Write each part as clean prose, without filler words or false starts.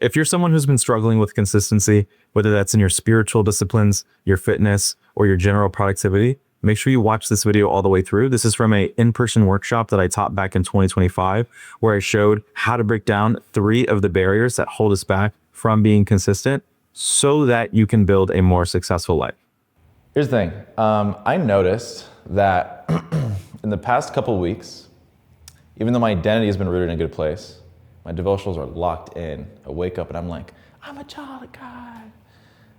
If you're someone who's been struggling with consistency, whether that's in your spiritual disciplines, your fitness, or your general productivity, make sure you watch this video all the way through. This is from a in-person workshop that I taught back in 2025, where I showed how to break down 3 of the barriers that hold us back from being consistent so that you can build a more successful life. Here's the thing. I noticed that in the past couple weeks, even though my identity has been rooted in a good place, my devotionals are locked in. I wake up and I'm like, I'm a child of God.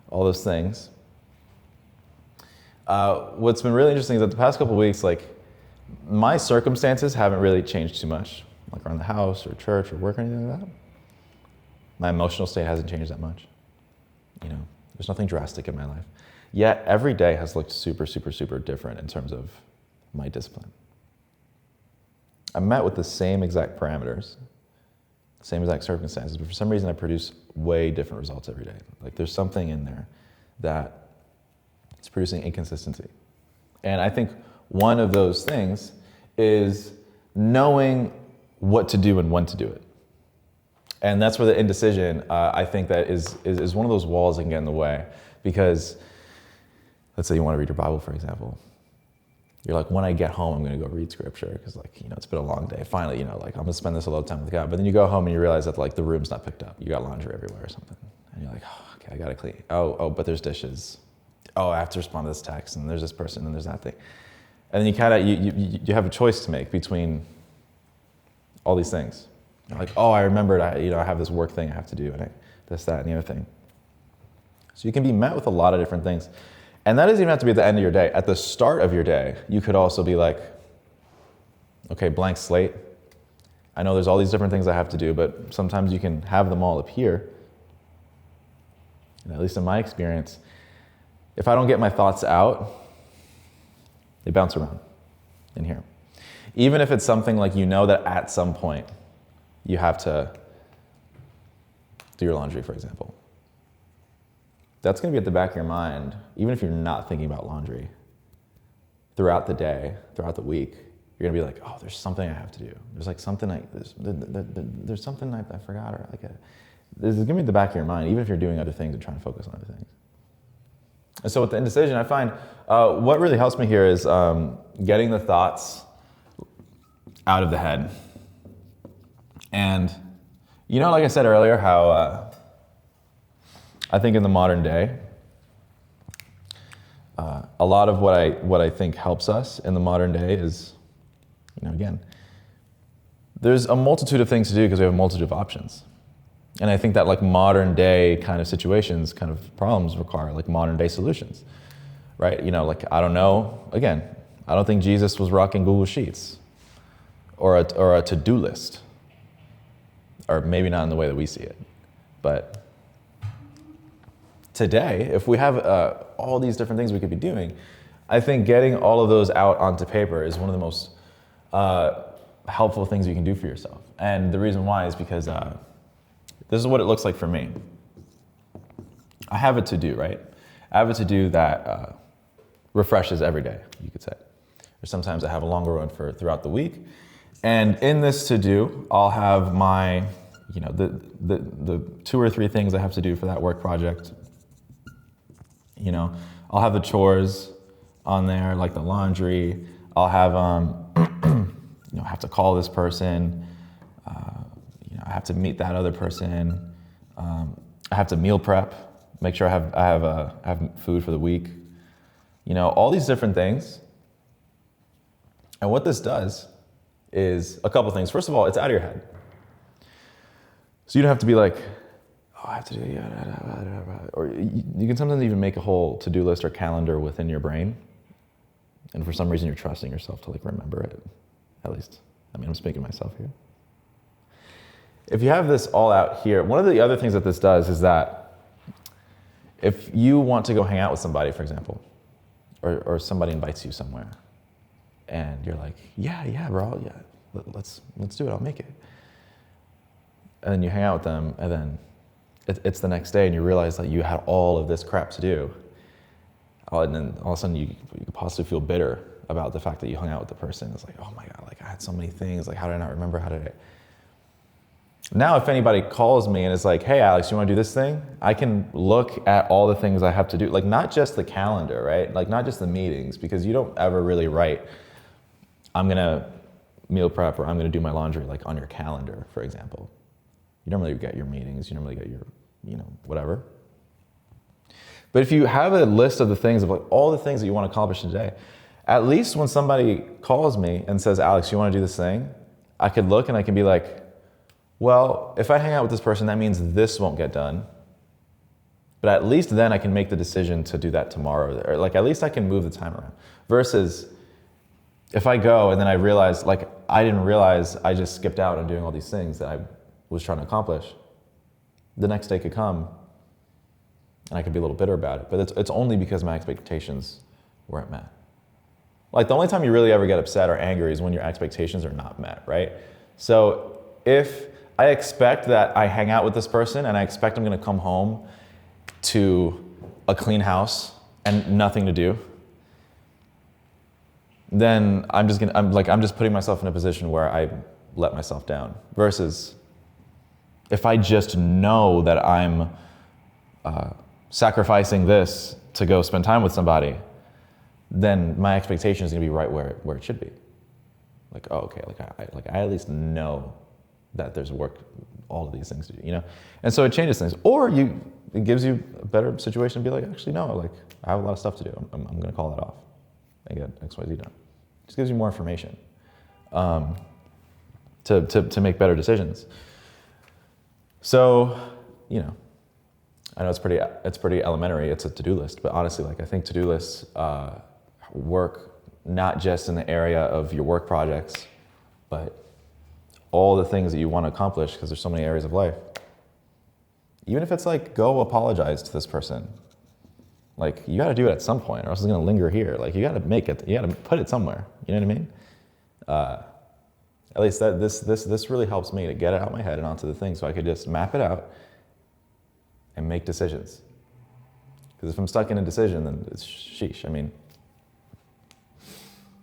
All those things. What's been really interesting is that the past couple of weeks, my circumstances haven't really changed too much, like around the house or church or work or anything like that. My emotional state hasn't changed that much. There's nothing drastic in my life. Yet every day has looked super, super, super different in terms of my discipline. I'm met with the same exact parameters, same exact circumstances, but for some reason I produce way different results every day. There's something in there that is producing inconsistency. And I think one of those things is knowing what to do and when to do it. And that's where the indecision, I think that is one of those walls that can get in the way. Because let's say you want to read your Bible, for example. You're like, when I get home, I'm going to go read scripture because it's been a long day. Finally, I'm going to spend this a lot of time with God. But then you go home and you realize that the room's not picked up. You got laundry everywhere or something. And you're like, oh, okay, I got to clean. Oh, but there's dishes. Oh, I have to respond to this text and there's this person and there's that thing. And then you have a choice to make between all these things. You're like, oh, I remembered, I have this work thing I have to do and this, that, and the other thing. So you can be met with a lot of different things. And that doesn't even have to be at the end of your day. At the start of your day, you could also be like, okay, blank slate. I know there's all these different things I have to do, but sometimes you can have them all appear. And at least in my experience, if I don't get my thoughts out, they bounce around in here. Even if it's something that at some point you have to do your laundry, for example. That's going to be at the back of your mind, even if you're not thinking about laundry. Throughout the day, throughout the week, you're going to be like, oh, there's something I have to do. There's something there's something I forgot, or this is going to be at the back of your mind, even if you're doing other things and trying to focus on other things. And so with the indecision, I find what really helps me here is getting the thoughts out of the head. And like I said earlier, how I think in the modern day, a lot of what I think helps us in the modern day is, again, there's a multitude of things to do because we have a multitude of options. And I think that modern day kind of situations, kind of problems require modern day solutions, right? I don't know, again, I don't think Jesus was rocking Google Sheets or a to-do list, or maybe not in the way that we see it. But today, if we have all these different things we could be doing, I think getting all of those out onto paper is one of the most helpful things you can do for yourself. And the reason why is because this is what it looks like for me. I have a to-do, right? I have a to-do that refreshes every day, you could say. Or sometimes I have a longer one throughout the week. And in this to-do, I'll have my, the 2 or 3 things I have to do for that work project. I'll have the chores on there, like the laundry. I'll have, I have to call this person. I have to meet that other person. I have to meal prep, make sure I have food for the week. All these different things. And what this does is a couple things. First of all, it's out of your head. So you don't have to be like, oh, I have to do, or you can sometimes even make a whole to-do list or calendar within your brain. And for some reason, you're trusting yourself to remember it. At least, I'm speaking to myself here. If you have this all out here, one of the other things that this does is that if you want to go hang out with somebody, for example, or somebody invites you somewhere, and you're like, yeah, bro, yeah, let's do it, I'll make it. And then you hang out with them, and then it's the next day, and you realize that you had all of this crap to do. And then all of a sudden, you could possibly feel bitter about the fact that you hung out with the person. It's like, oh my God, I had so many things. How did I not remember? How did I? Now, if anybody calls me and is like, hey, Alex, you want to do this thing? I can look at all the things I have to do, like not just the calendar, right? Like not just the meetings, because you don't ever really write, I'm going to meal prep or I'm going to do my laundry like on your calendar, for example. You don't really get your meetings. You don't really get your, whatever. But if you have a list of the things, of like all the things that you want to accomplish today, at least when somebody calls me and says, Alex, you want to do this thing? I could look and I can be like, well, if I hang out with this person, that means this won't get done. But at least then I can make the decision to do that tomorrow. Or like at least I can move the time around. Versus if I go and then I realize, like I didn't realize I just skipped out on doing all these things that I was trying to accomplish. The next day could come and I could be a little bitter about it. But it's only because my expectations weren't met. Like the only time you really ever get upset or angry is when your expectations are not met, right? So if I expect that I hang out with this person and I expect I'm gonna come home to a clean house and nothing to do, then I'm just putting myself in a position where I let myself down. Versus if I just know that I'm sacrificing this to go spend time with somebody, then my expectation is gonna be right where it should be. Like, oh, okay, I at least know that there's work, all of these things to do, And so it changes things. Or it gives you a better situation to be like, actually, no, like I have a lot of stuff to do. I'm going to call that off and get X, Y, Z done. It just gives you more information to make better decisions. So, I know it's pretty elementary. It's a to-do list, but honestly, like I think to-do lists work not just in the area of your work projects, but all the things that you want to accomplish, because there's so many areas of life. Even if it's like, go apologize to this person. Like, you got to do it at some point, or else it's going to linger here. Like, you got to make it, you got to put it somewhere. You know what I mean? At least this really helps me to get it out of my head and onto the thing, so I could just map it out and make decisions. Because if I'm stuck in a decision, then it's sheesh. I mean,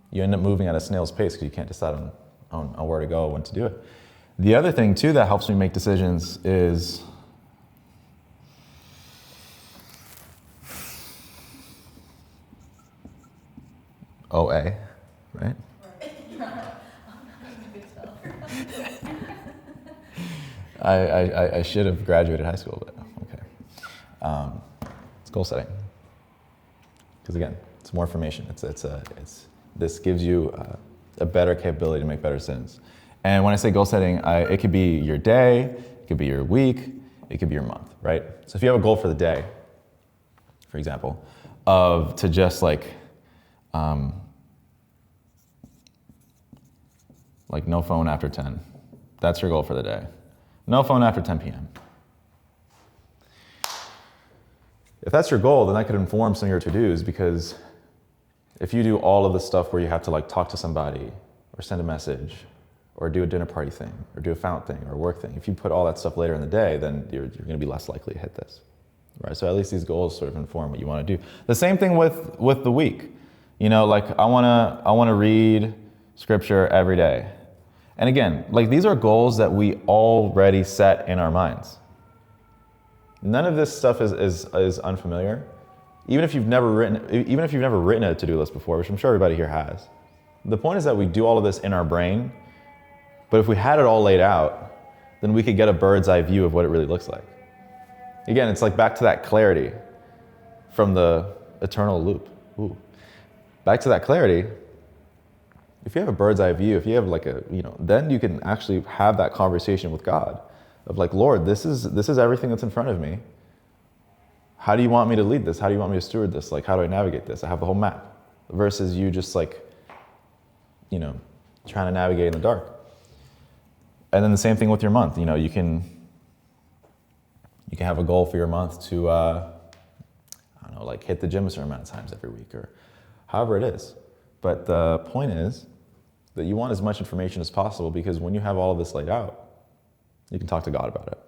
you end up moving at a snail's pace because you can't decide on where to go, when to do it. The other thing too that helps me make decisions is OA, right? I should have graduated high school, but okay. It's goal setting. Because again, it's more information. This gives you a better capability to make better decisions. And when I say goal setting, it could be your day, it could be your week, it could be your month, right? So if you have a goal for the day, for example, to just like no phone after 10. That's your goal for the day. No phone after 10 p.m. If that's your goal, then that could inform some of your to-dos, because if you do all of the stuff where you have to like talk to somebody or send a message or do a dinner party thing or do a fountain thing or a work thing, if you put all that stuff later in the day, then you're going to be less likely to hit this, right? So at least these goals sort of inform what you want to do. The same thing with the week. Like I want to read scripture every day. And again, like these are goals that we already set in our minds. None of this stuff is unfamiliar. Even if you've never written a to-do list before, which I'm sure everybody here has. The point is that we do all of this in our brain, but if we had it all laid out, then we could get a bird's eye view of what it really looks like. Again, it's like back to that clarity from the eternal loop. Ooh. Back to that clarity. If you have a bird's eye view, if you have like then you can actually have that conversation with God of like, Lord, this is everything that's in front of me. How do you want me to lead this? How do you want me to steward this? Like, how do I navigate this? I have the whole map. Versus you just like, trying to navigate in the dark. And then the same thing with your month. You can have a goal for your month to, like hit the gym a certain amount of times every week or however it is. But the point is that you want as much information as possible, because when you have all of this laid out, you can talk to God about it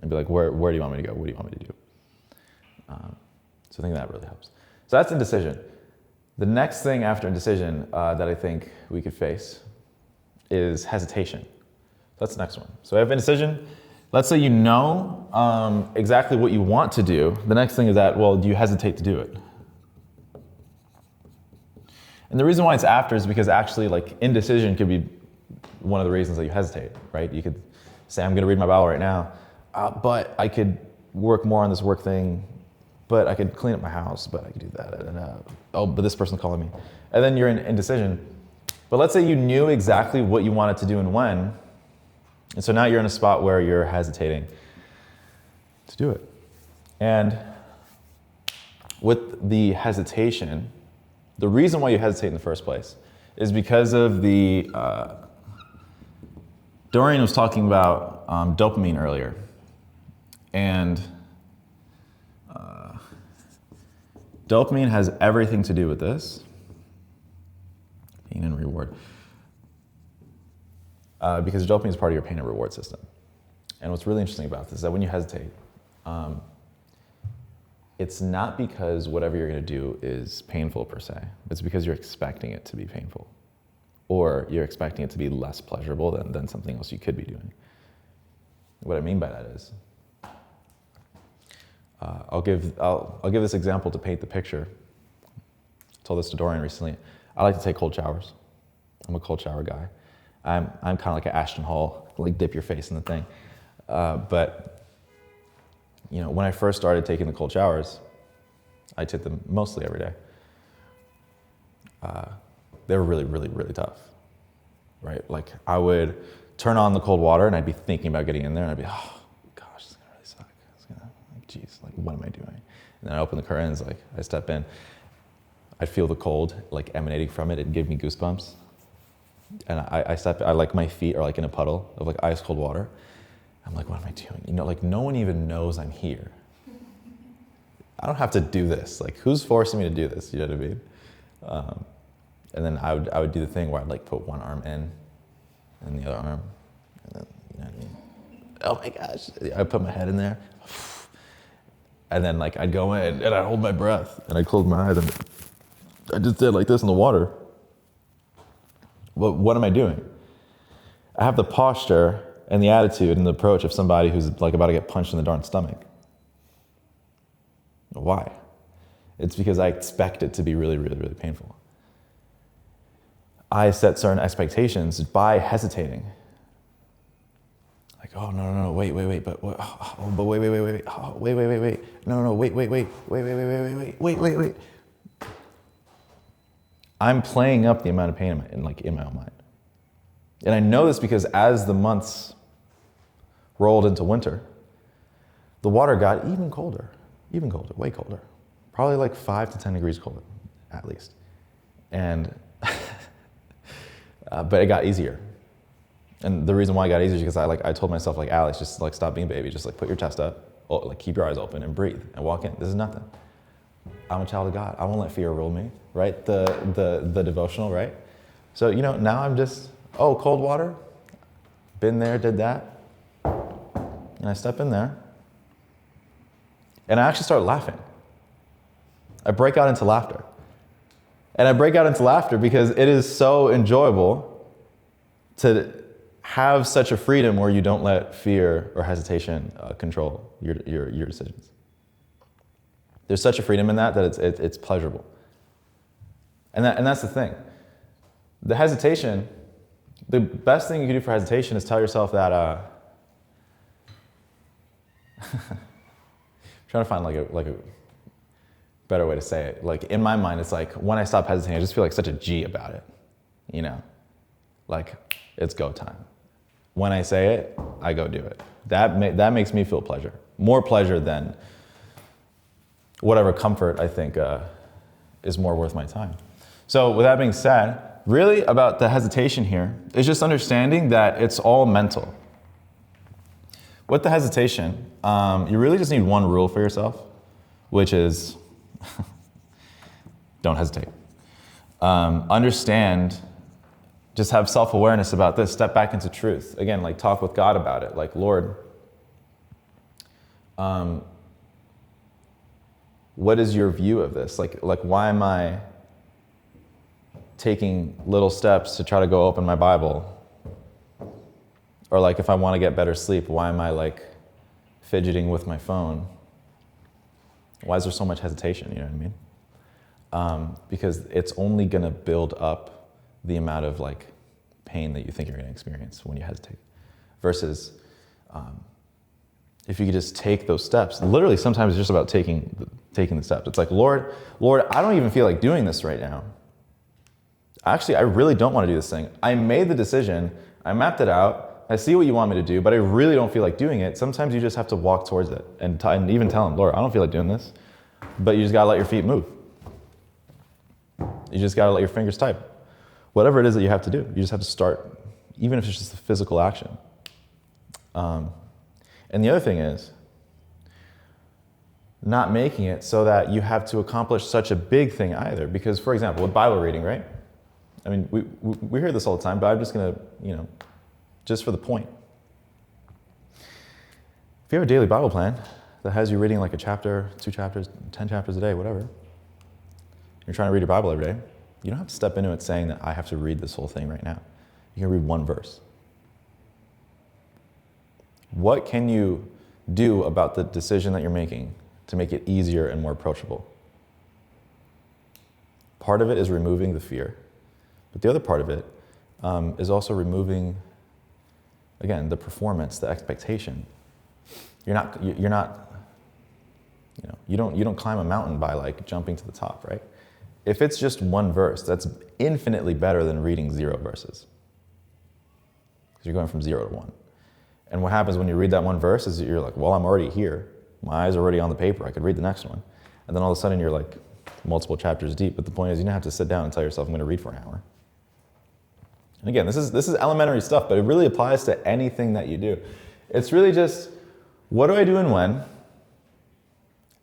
and be like, where do you want me to go? What do you want me to do? So I think that really helps. So that's indecision. The next thing after indecision that I think we could face is hesitation. That's the next one. So I have indecision. Let's say you know exactly what you want to do. The next thing is that, well, do you hesitate to do it? And the reason why it's after is because actually, like, indecision could be one of the reasons that you hesitate, right? You could say, I'm going to read my Bible right now, but I could work more on this work thing, but I could clean up my house, but I could do that. Oh, but this person's calling me. And then you're in indecision. But let's say you knew exactly what you wanted to do and when, and so now you're in a spot where you're hesitating to do it. And with the hesitation, the reason why you hesitate in the first place is because of the, Dorian was talking about dopamine earlier. And dopamine has everything to do with this. Pain and reward. Because dopamine is part of your pain and reward system. And what's really interesting about this is that when you hesitate, it's not because whatever you're going to do is painful per se. It's because you're expecting it to be painful. Or you're expecting it to be less pleasurable than something else you could be doing. What I mean by that is, I'll give this example to paint the picture. I told this to Dorian recently. I like to take cold showers. I'm a cold shower guy. I'm kind of like an Ashton Hall, like dip your face in the thing. But you know, when I first started taking the cold showers, I took them mostly every day. They were really, really, really tough, right? Like I would turn on the cold water and I'd be thinking about getting in there and I'd be, oh gosh, it's gonna really suck. It's gonna, like, geez, like what am I doing? And then I open the curtains, like I step in, I'd feel the cold like emanating from it. It'd give me goosebumps. And I like my feet are like in a puddle of like ice cold water. I'm like, what am I doing? You know, like no one even knows I'm here. I don't have to do this. Like who's forcing me to do this? You know what I mean? And then I would do the thing where I'd like put one arm in and the other arm. And then, you know what I mean? Oh my gosh. I'd put my head in there. And then like I'd go in and I'd hold my breath and I'd close my eyes and I just did like this in the water. What am I doing? I have the posture and the attitude and the approach of somebody who's like about to get punched in the darn stomach. Why? It's because I expect it to be really, really, really painful. I set certain expectations by hesitating. Like, oh, no, wait, but wait, no, wait. I'm playing up the amount of pain in my own mind. And I know this because as the months rolled into winter, the water got even colder, way colder. Probably like 5 to 10 degrees colder, at least. And, but it got easier. And the reason why it got easier is because I told myself, like, Alex, just like stop being a baby, just like put your chest up, like keep your eyes open and breathe and walk in. This is nothing. I'm a child of God. I won't let fear rule me, right? The devotional, right? So, you know, now I'm just, cold water, been there, did that. And I step in there and I actually start laughing. I break out into laughter. And I break out into laughter because it is so enjoyable to have such a freedom where you don't let fear or hesitation control your decisions. There's such a freedom in that it's pleasurable. And that's the thing. The hesitation, the best thing you can do for hesitation is tell yourself that, I'm trying to find like a better way to say it. Like in my mind, it's like when I stop hesitating, I just feel like such a G about it, you know? Like it's go time. When I say it, I go do it. That makes me feel pleasure. More pleasure than whatever comfort I think is more worth my time. So with that being said, really about the hesitation here is just understanding that it's all mental. With the hesitation, you really just need one rule for yourself, which is don't hesitate. Understand, just have self-awareness about this, step back into truth. Again, like talk with God about it, like, Lord, what is your view of this? Like why am I taking little steps to try to go open my Bible Or like if I want to get better sleep, why am I like fidgeting with my phone? Why is there so much hesitation, you know what I mean? Because it's only gonna build up the amount of like pain that you think you're gonna experience when you hesitate. Versus if you could just take those steps, literally sometimes it's just about taking the steps. It's like, Lord, I don't even feel like doing this right now. Actually, I really don't want to do this thing. I made the decision, I mapped it out, I see what you want me to do, but I really don't feel like doing it. Sometimes you just have to walk towards it and even tell him, Lord, I don't feel like doing this, but you just gotta let your feet move. You just gotta let your fingers type. Whatever it is that you have to do, you just have to start, even if it's just a physical action. And the other thing is, not making it so that you have to accomplish such a big thing either. Because, for example, with Bible reading, right? I mean, we hear this all the time, but I'm just gonna, just for the point. If you have a daily Bible plan that has you reading like a chapter, 2 chapters, 10 chapters a day, whatever, you're trying to read your Bible every day, you don't have to step into it saying that I have to read this whole thing right now. You can read one verse. What can you do about the decision that you're making to make it easier and more approachable? Part of it is removing the fear, but the other part of it is also removing, again, the performance, the expectation. You don't climb a mountain by like jumping to the top, right? If it's just one verse, that's infinitely better than reading 0 verses. Because you're going from 0 to 1. And what happens when you read that one verse is that you're like, well, I'm already here. My eyes are already on the paper. I could read the next one. And then all of a sudden you're like multiple chapters deep. But the point is you don't have to sit down and tell yourself, I'm going to read for an hour. And again, this is elementary stuff, but it really applies to anything that you do. It's really just, what do I do and when?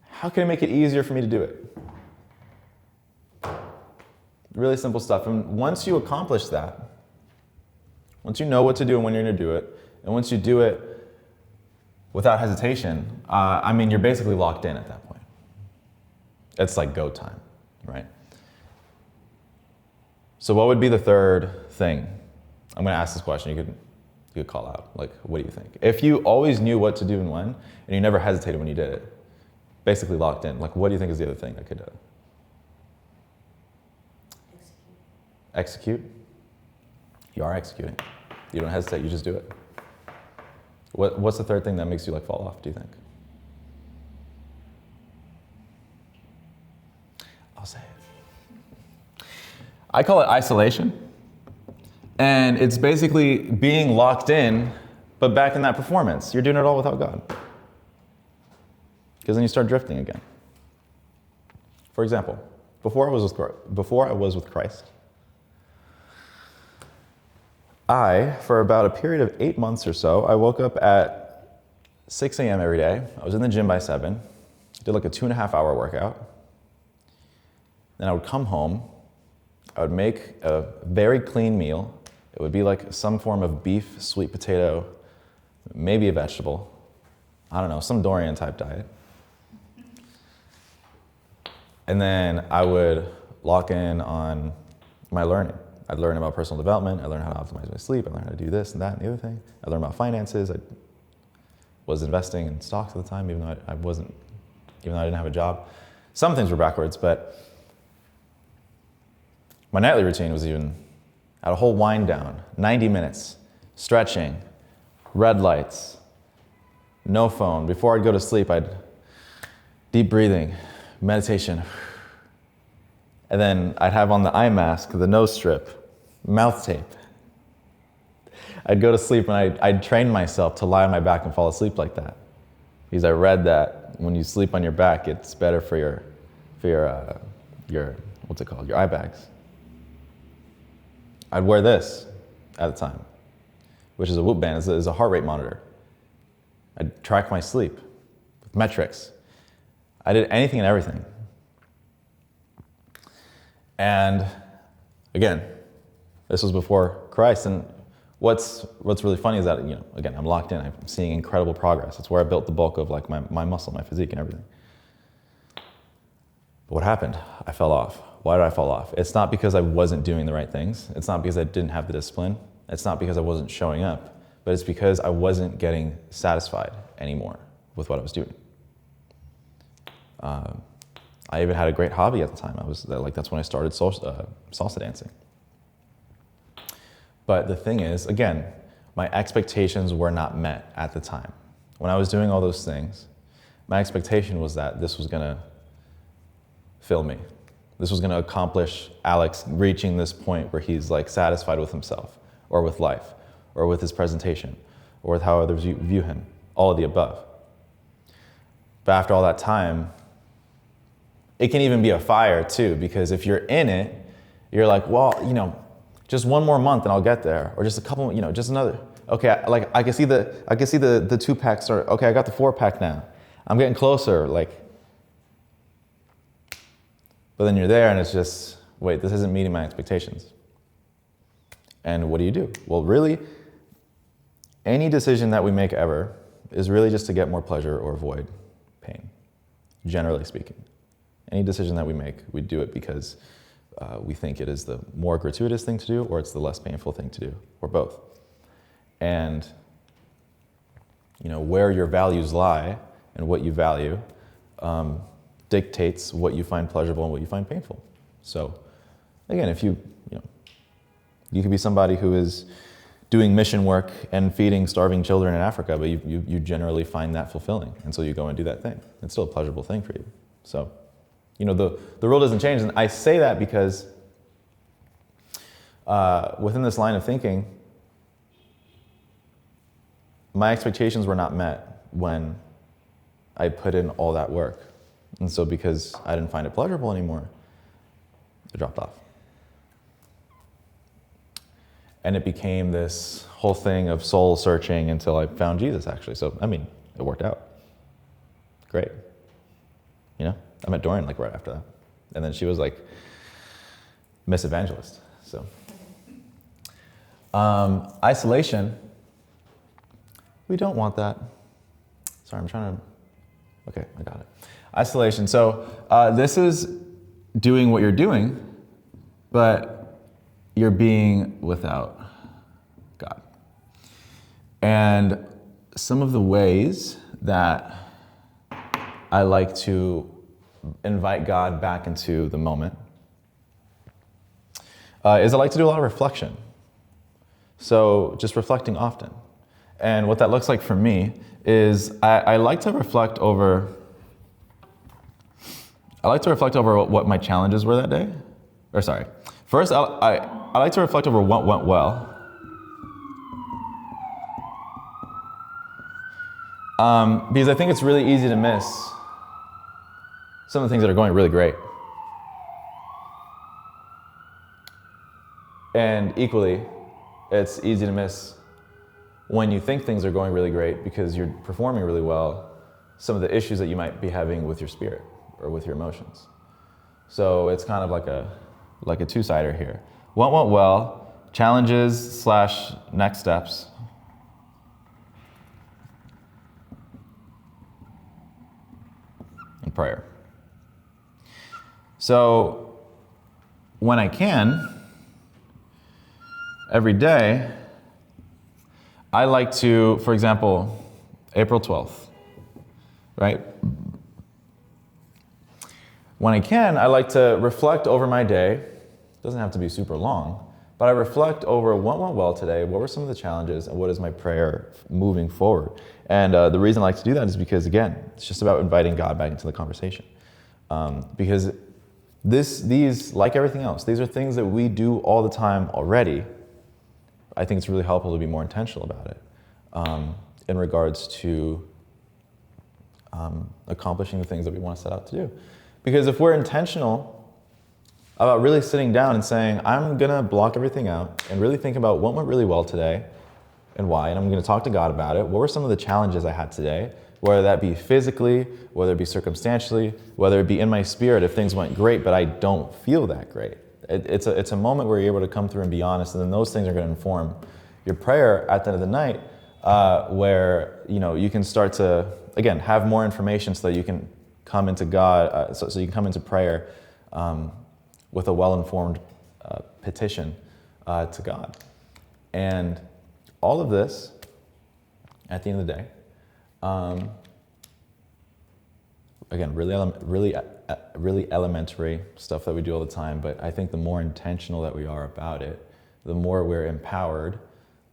How can I make it easier for me to do it? Really simple stuff. And once you accomplish that, once you know what to do and when you're going to do it, and once you do it without hesitation, you're basically locked in at that point. It's like go time, right? So what would be the third thing? I'm going to ask this question. You could call out. Like, what do you think? If you always knew what to do and when, and you never hesitated when you did it, basically locked in. Like, what do you think is the other thing that could execute? You are executing. You don't hesitate. You just do it. What's the third thing that makes you like fall off, do you think? I'll say it. I call it isolation. And it's basically being locked in, but back in that performance. You're doing it all without God. Because then you start drifting again. For example, before I was with Christ, for about a period of 8 months or so, I woke up at 6 a.m. every day. I was in the gym by 7, did like a 2.5-hour workout. Then I would come home, I would make a very clean meal. It would be like some form of beef, sweet potato, maybe a vegetable. I don't know, some Dorian type diet. And then I would lock in on my learning. I'd learn about personal development. I learned how to optimize my sleep. I learned how to do this and that and the other thing. I learned about finances. I was investing in stocks at the time, even though I didn't have a job. Some things were backwards, but my nightly routine was even at a whole wind down, 90 minutes, stretching, red lights, no phone. Before I'd go to sleep, I'd deep breathing, meditation. And then I'd have on the eye mask, the nose strip, mouth tape. I'd go to sleep and I'd train myself to lie on my back and fall asleep like that. Because I read that when you sleep on your back, it's better for your what's it called? Your eye bags. I'd wear this at the time, which is a Whoop band. It's a heart rate monitor. I'd track my sleep with metrics. I did anything and everything. And again, this was before Christ. And what's really funny is that, again, I'm locked in. I'm seeing incredible progress. It's where I built the bulk of like my muscle, my physique and everything. But what happened? I fell off. Why did I fall off? It's not because I wasn't doing the right things. It's not because I didn't have the discipline. It's not because I wasn't showing up. but it's because I wasn't getting satisfied anymore with what I was doing. I even had a great hobby at the time. That's when I started salsa dancing. But the thing is, again, my expectations were not met at the time. When I was doing all those things, my expectation was that this was gonna fill me. This was gonna accomplish Alex reaching this point where he's like satisfied with himself, or with life, or with his presentation, or with how others view him, all of the above. But after all that time, it can even be a fire too, because if you're in it, you're like, well, just one more month and I'll get there, or just a couple, just another. Okay, I can see the 2-pack start. Okay, I got the 4-pack now. I'm getting closer, but then you're there and it's just, wait, this isn't meeting my expectations. And what do? Well, really, any decision that we make ever is really just to get more pleasure or avoid pain, generally speaking. Any decision that we make, we do it because we think it is the more gratuitous thing to do, or it's the less painful thing to do, or both. And where your values lie and what you value dictates what you find pleasurable and what you find painful. So again, if you could be somebody who is doing mission work and feeding starving children in Africa, but you generally find that fulfilling, and so you go and do that thing. It's still a pleasurable thing for you. So the rule doesn't change, and I say that because within this line of thinking, my expectations were not met when I put in all that work. And so because I didn't find it pleasurable anymore, it dropped off. And it became this whole thing of soul searching until I found Jesus, actually. So, it worked out. Great. I met Dorian right after that. And then she was Miss Evangelist. So, isolation. We don't want that. Sorry, I'm trying to, okay, I got it. Isolation. So this is doing what you're doing, but you're being without God. And some of the ways that I like to invite God back into the moment is I like to do a lot of reflection. So just reflecting often. And what that looks like for me is I like to reflect over what my challenges were that day. First, I like to reflect over what went well. Because I think it's really easy to miss some of the things that are going really great. And equally, it's easy to miss when you think things are going really great because you're performing really well, some of the issues that you might be having with your spirit or with your emotions. So it's kind of like a two-sider here. What went well, challenges / next steps. And prayer. So when I can, every day, I like to, for example, April 12th, right? When I can, I like to reflect over my day. It doesn't have to be super long, but I reflect over what went well today, what were some of the challenges, and what is my prayer moving forward. And the reason I like to do that is because, again, it's just about inviting God back into the conversation. Because these, like everything else, these are things that we do all the time already. I think it's really helpful to be more intentional about it in regards to accomplishing the things that we want to set out to do. Because if we're intentional about really sitting down and saying, I'm going to block everything out and really think about what went really well today and why, and I'm going to talk to God about it. What were some of the challenges I had today, whether that be physically, whether it be circumstantially, whether it be in my spirit if things went great, but I don't feel that great. It's a moment where you're able to come through and be honest, and then those things are going to inform your prayer at the end of the night, where you can start to, again, have more information so that you can come into God, so you can come into prayer with a well-informed petition to God. And all of this at the end of the day, again, really elementary stuff that we do all the time, but I think the more intentional that we are about it, the more we're empowered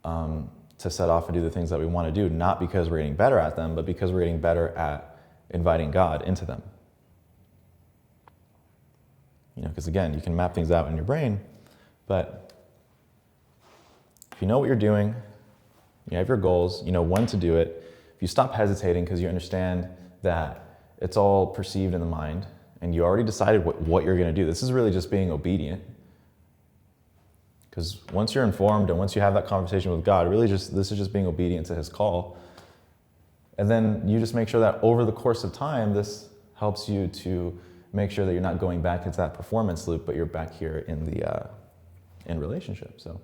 to set off and do the things that we want to do, not because we're getting better at them, but because we're getting better at inviting God into them. Because again, you can map things out in your brain, but if you know what you're doing, you have your goals, you know when to do it, if you stop hesitating because you understand that it's all perceived in the mind and you already decided what you're going to do, this is really just being obedient. Because once you're informed and once you have that conversation with God, this is just being obedient to his call. And then you just make sure that over the course of time, this helps you to make sure that you're not going back into that performance loop, but you're back here in relationship. So